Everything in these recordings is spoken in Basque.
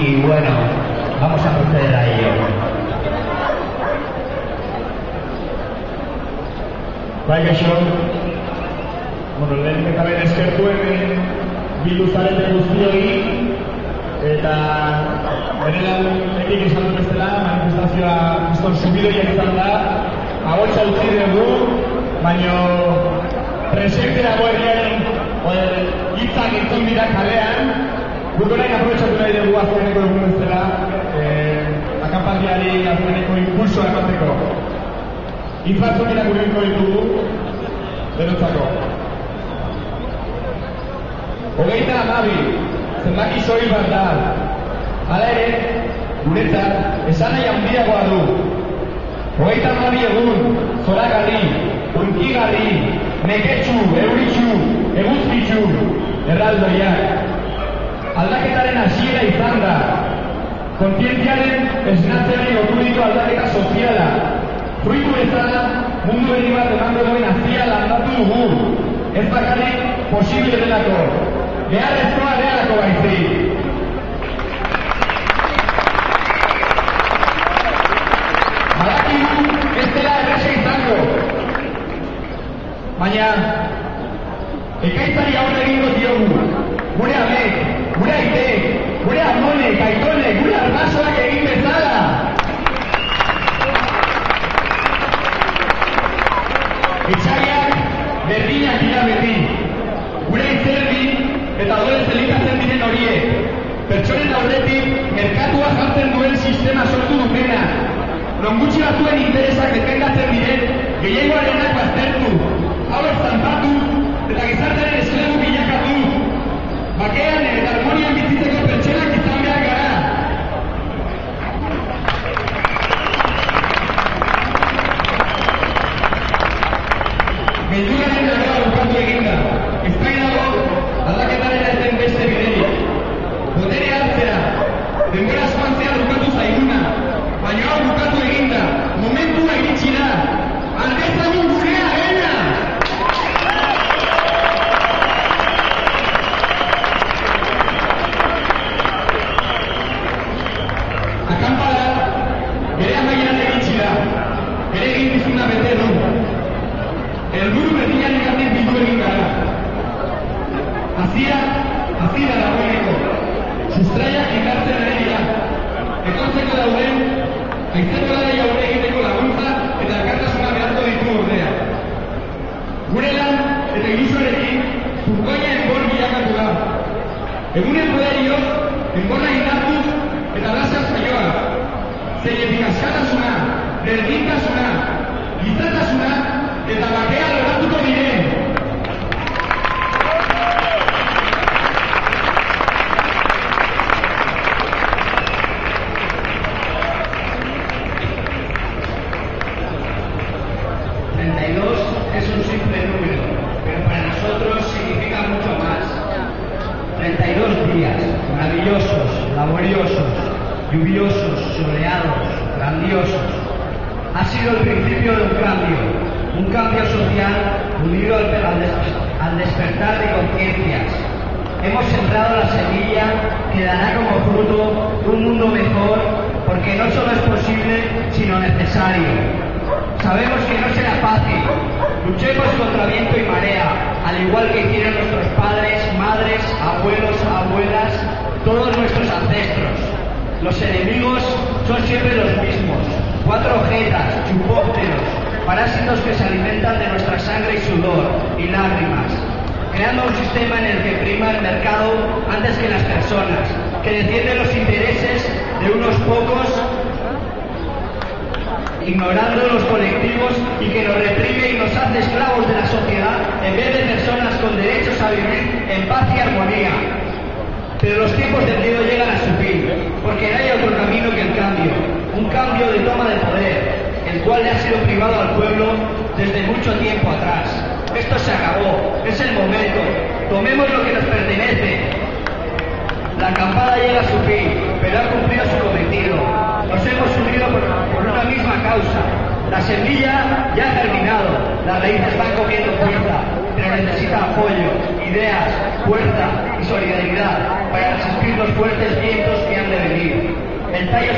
y bueno, vamos a proceder a ello. Bai, gaixo, lehen eta ben eskertuen bildu zarete guztioi, eta benetan ekik izan dut bestela, manifestazioa bizton subidoia izan da, agotxa utzi dugu, baina presente dago herriaren hitzak entzun dira kalean, guk orain aprobetxatu nahi dugu azkeneko egun bestela, akanpaldiari azkeneko impulsoa emateko. Hitzatzen irakurriko ditugu, denotzako. 32, zenbaki soil bat da. Hala ere, guretzat, esan nahi handiagoa du. 32 egun, zoragarri, hunkigarri, neketsu, euritsu, eguzkitsu, erraldoiak. Aldaketaren hasiera izan da. Kontzientziaren esnatzeari loturiko aldaketa soziala. Fruitu bezala, mundu berri bat emango duen azia landatu dugu. Ez bakarrik posible delako. Beharrezkoa delako baizik. Badakigu ez dela erresa izango. Baina, ekaitzari aurre egingo diogu. Gure amek, gure aitek, gure amonek, aitonek, gure arbasoak egin bezala. Etxaiak berdinak dira beti. Gure itzerdi eta odolez elikatzen diren horiek. Pertsonen aurretik merkatua jartzen duen sistema sortu dutena. Non gutxi batzuen interesak defendatzen diren gehiengoarenak baztertu. Hauek zanpatu eta gizartearen eslegu bilakatu. Bakean eta harmonian bizitzeko pertsonak izan behar gara. Belduraren arroa bukatu eginda. Ez dago aldaketaren ez den beste biderik. Botere hartzera, denbora espantzea bukatu zaiguna. Baina hau bukatu eginda. Momentua iritsi da. Aldezagun gurea gena! Akanpada, bere amaieran iritsi da. Bere egin dizuna bete du. Elburu berdian ikatik bildu egin gara. Azira dagoeneko. Sustraiak indartzen ari dira. Etortzeko dauden, aitzeko dara jaure egiteko laguntza eta elkartasuna beharko ditu ordea. Gure lan eta ilusoarekin, zurgoina enbor bilakatu da. Egunen poderioz, enborra indartuz eta lasar zaioa. Zeinetik askatasuna, berdintasuna, gizatasuna, eta bakea loratuko diren. Es un simple número, pero para nosotros significa mucho más. 32 días, maravillosos, laboriosos, lluviosos, soleados, grandiosos. Ha sido el principio de un cambio social unido al despertar de conciencias. Hemos sembrado la semilla que dará como fruto un mundo mejor, porque no solo es posible, sino necesario. Sabemos que no será fácil. Luchemos contra viento y marea, al igual que hicieron nuestros padres, madres, abuelos, abuelas, todos nuestros ancestros. Los enemigos son siempre los mismos. 4 jetas, chupópteros, parásitos que se alimentan de nuestra sangre y sudor y lágrimas, creando un sistema en el que prima el mercado antes que las personas, que defiende los intereses de unos pocos, ignorando los colectivos y que nos reprime y nos hace esclavos de la sociedad en vez de personas con derechos a vivir en paz y armonía. Pero los tiempos del miedo llegan a su fin, porque no hay otro camino que el cambio, un cambio de toma de poder, el cual le ha sido privado al pueblo desde mucho tiempo atrás. Esto se acabó, es el momento, tomemos lo que nos pertenece. La acampada llega a su fin, pero ha cumplido su cometido. Nos hemos unido por una misma causa. La semilla ya ha germinado, las raíces están cogiendo fuerza, pero necesita apoyo, ideas, fuerza y solidaridad. para resistir los fuertes vientos que han de venir. El tallo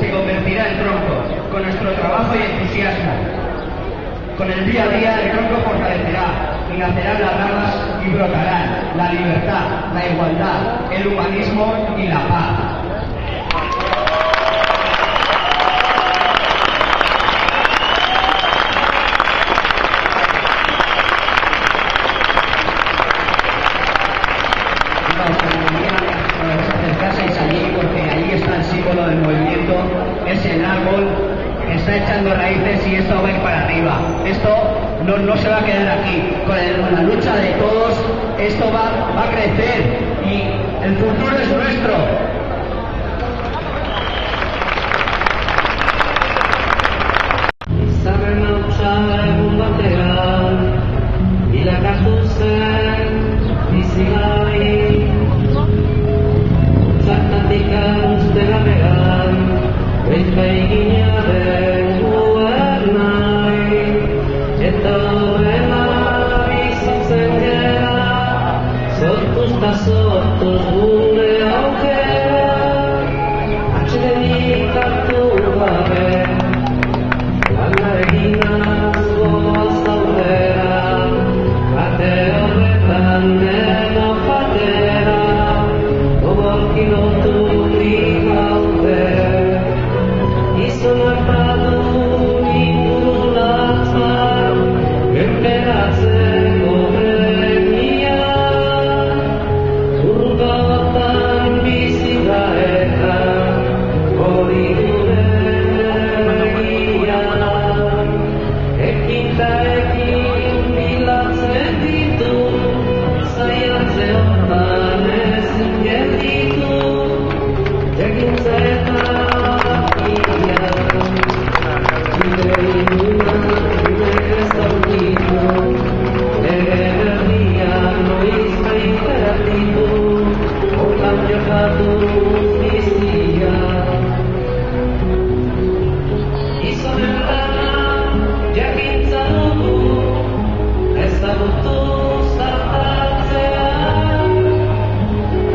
se convertirá en tronco, con nuestro trabajo y entusiasmo. Con el día a día el tronco fortalecerá, y nacerán las ramas y brotarán la libertad, la igualdad, el humanismo y la paz. Del movimiento es el árbol que está echando raíces y esto va a ir para arriba. Esto no se va a quedar aquí. Con la lucha de todos, esto va a crecer y el futuro es nuestro.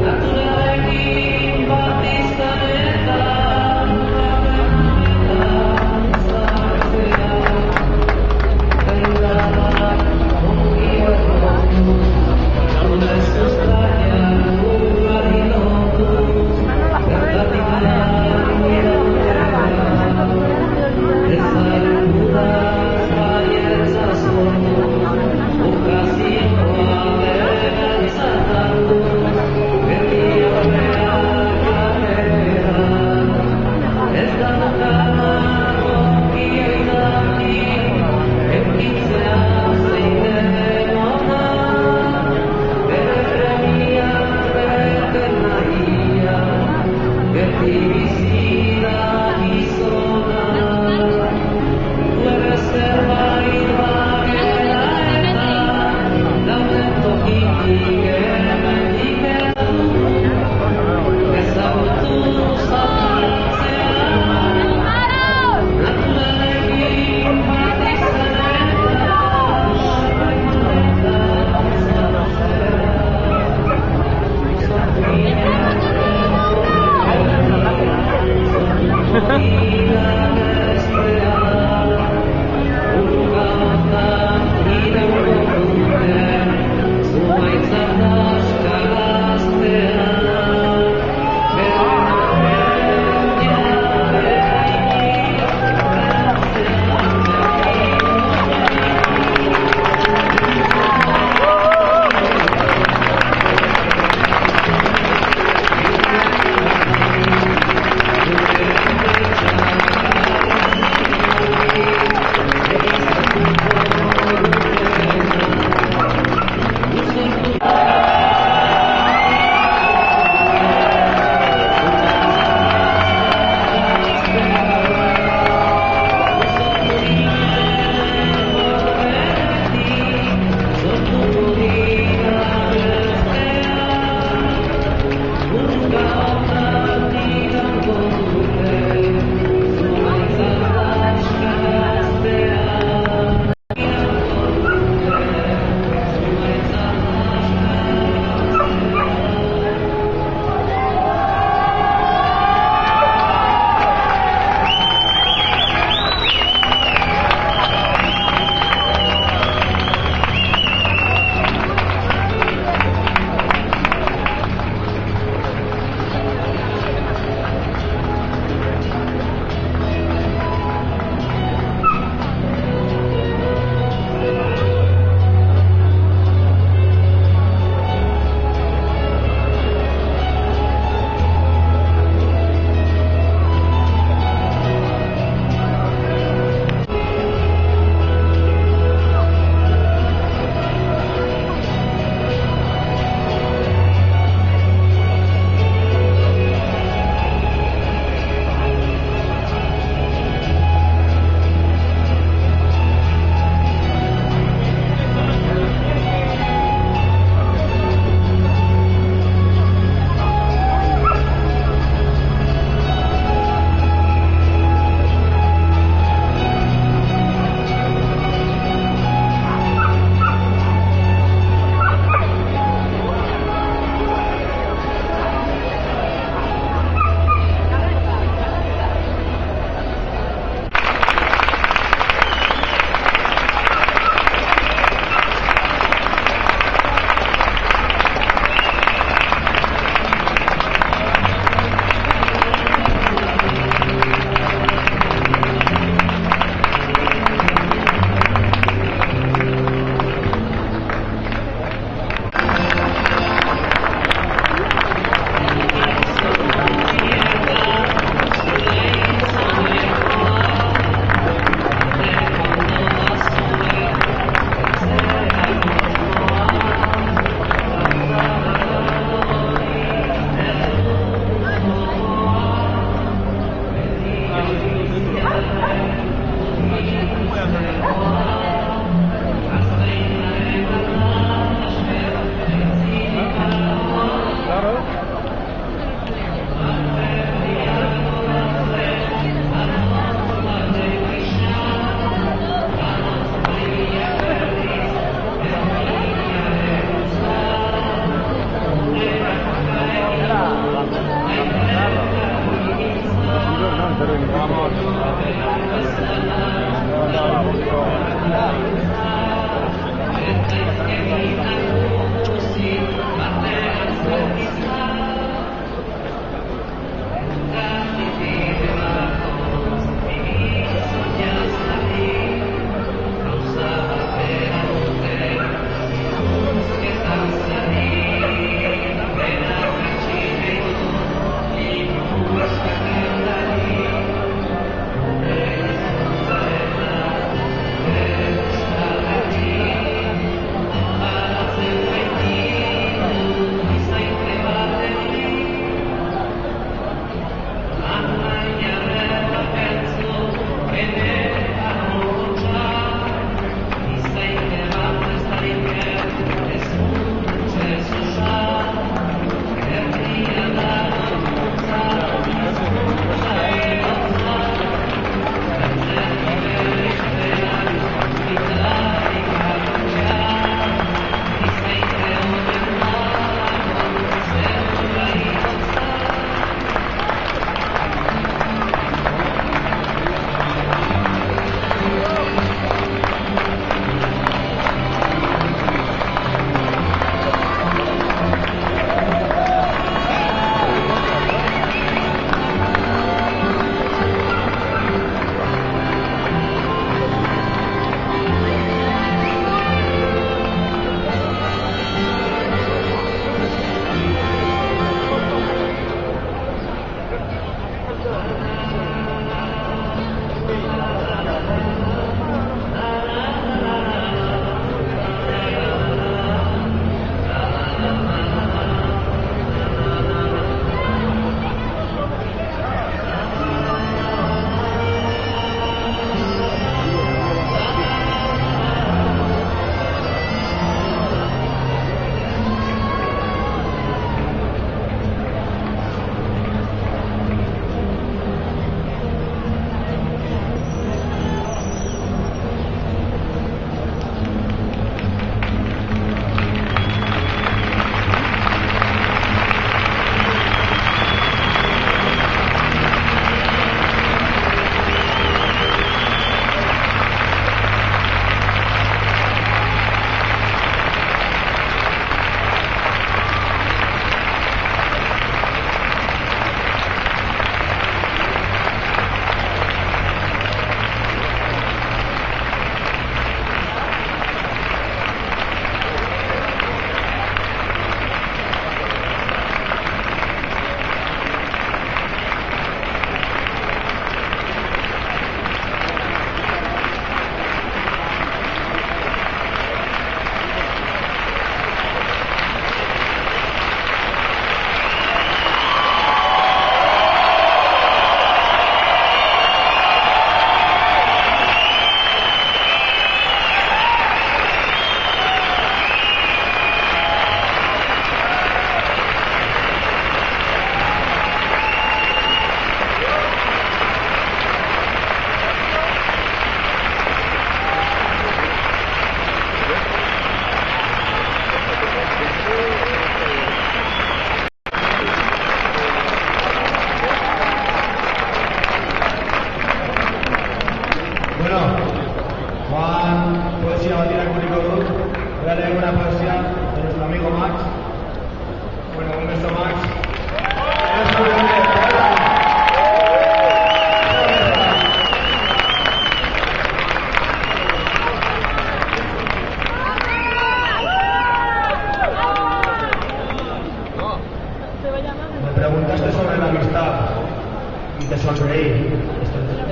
Naturalekin bat izan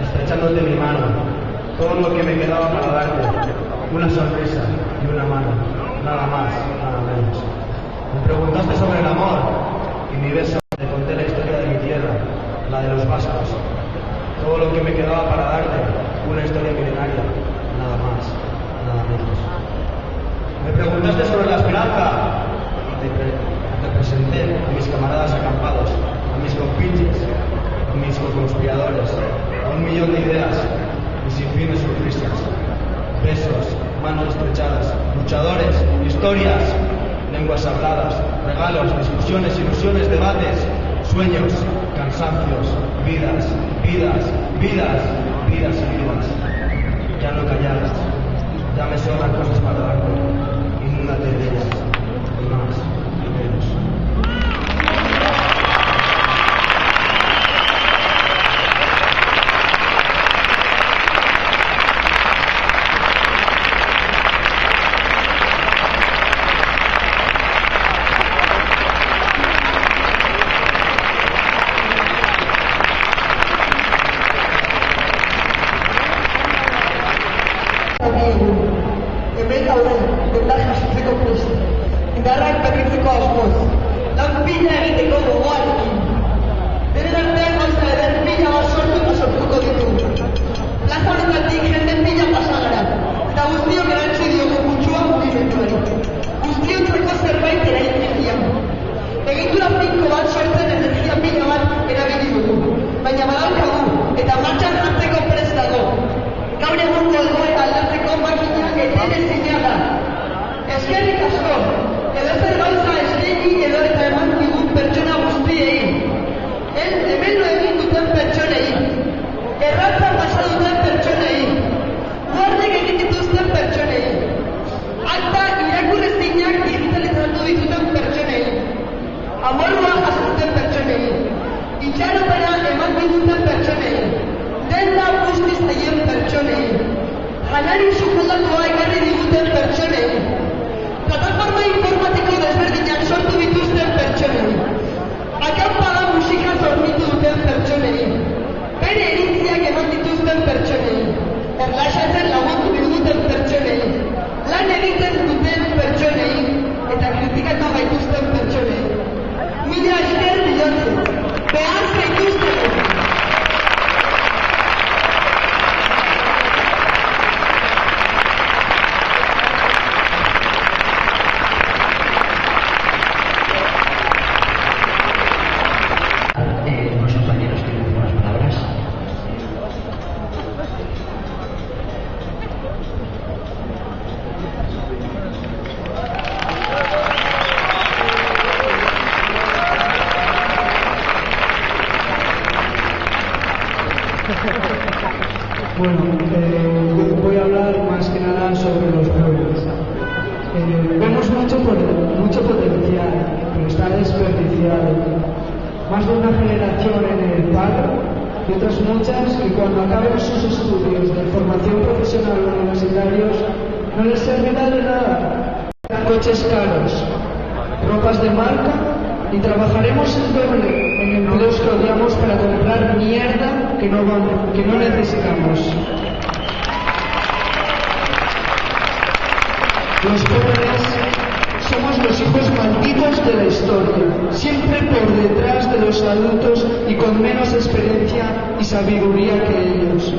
estrechándote mi mano, todo lo que me quedaba para darte, una sonrisa y una mano, nada más, nada menos. Me preguntaste sobre el amor y mi beso te conté la historia de mi tierra, la de los vascos, todo lo que me quedaba para darte, una historia milenaria, nada más, nada menos. Me preguntaste sobre la esperanza y te presenté a mis camaradas acampados, a mis compinches, a mis co-conspiradores, a 1.000.000 de ideas y sin fin de sonrisas, besos, manos estrechadas, luchadores, historias, lenguas habladas, regalos, discusiones, ilusiones, debates, sueños, cansancios, vidas, Vidas, vidas, vidas y vidas, ya no calladas, ya me sobran cosas para darte, inúndate de ellas, y más, y menos. Hemen daude, dendak jasotzeko prest. Indarrak berritzeko asmoz. Lan pila egiteko gogoarekin. Beren artean gauza eder pila bat sortu eta sortuko ditu. Plaza honetatik jende pila pasa gara. Eta guztiok erantzi diogu kutsua mugimenduari. Guztiontzako zerbait eraikin dian. Egitura finko bat sortzen energia pila bat erabili dugu. Baina badaukagu eta martxan hartzeko prest dago. Gaur egungo egoera aldatzeko makina etenezina da. Eskerrik asko, edozer gauza eskaini edo eta eman digun pertsona guztiei. Hemen lo egin duten pertsonei. Erratza pasa duten pertsonei. Guardek egin dituzten pertsonei. Akta irakurrezinak digitalizatu dituten pertsonei. Amorrua jasotzen pertsonei. Itxaropena eman diguten pertsonei. Denda guztiz zaien pertsonei. Janari sukaldatua ekarri diguten pertsonei. Plataforma informatiko desberdinak sortu dituzten pertsonei. Akanpada musika zornitu duten pertsonei. Bere iritziak eman dituzten pertsonei. Erlaxatzen lagundu diguten pertsonei. Lan egiten duten pertsonei. Eta kritikatu gaituzten pertsonei. Mila esker bilatzen. Behar zaituzten. Los compañeros tienen algunas palabras. Bueno, voy a hablar más que nada sobre los jóvenes. Vemos mucho potencial, pero está desperdiciado. Más de una generación en el paro y otras muchas que cuando acaben sus estudios de formación profesional o universitarios no les servirá de nada. Coches caros, ropas de marca y trabajaremos el doble en empleos que odiamos para comprar mierda que no necesitamos. Los jóvenes somos los hijos malditos de la historia, siempre por detrás de los adultos y con menos experiencia y sabiduría que ellos.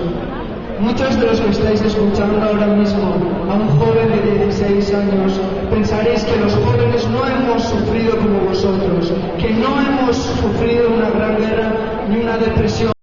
Muchos de los que estáis escuchando ahora mismo a un joven de 16 años pensaréis que los jóvenes no hemos sufrido como vosotros, que no hemos sufrido una gran guerra ni una depresión.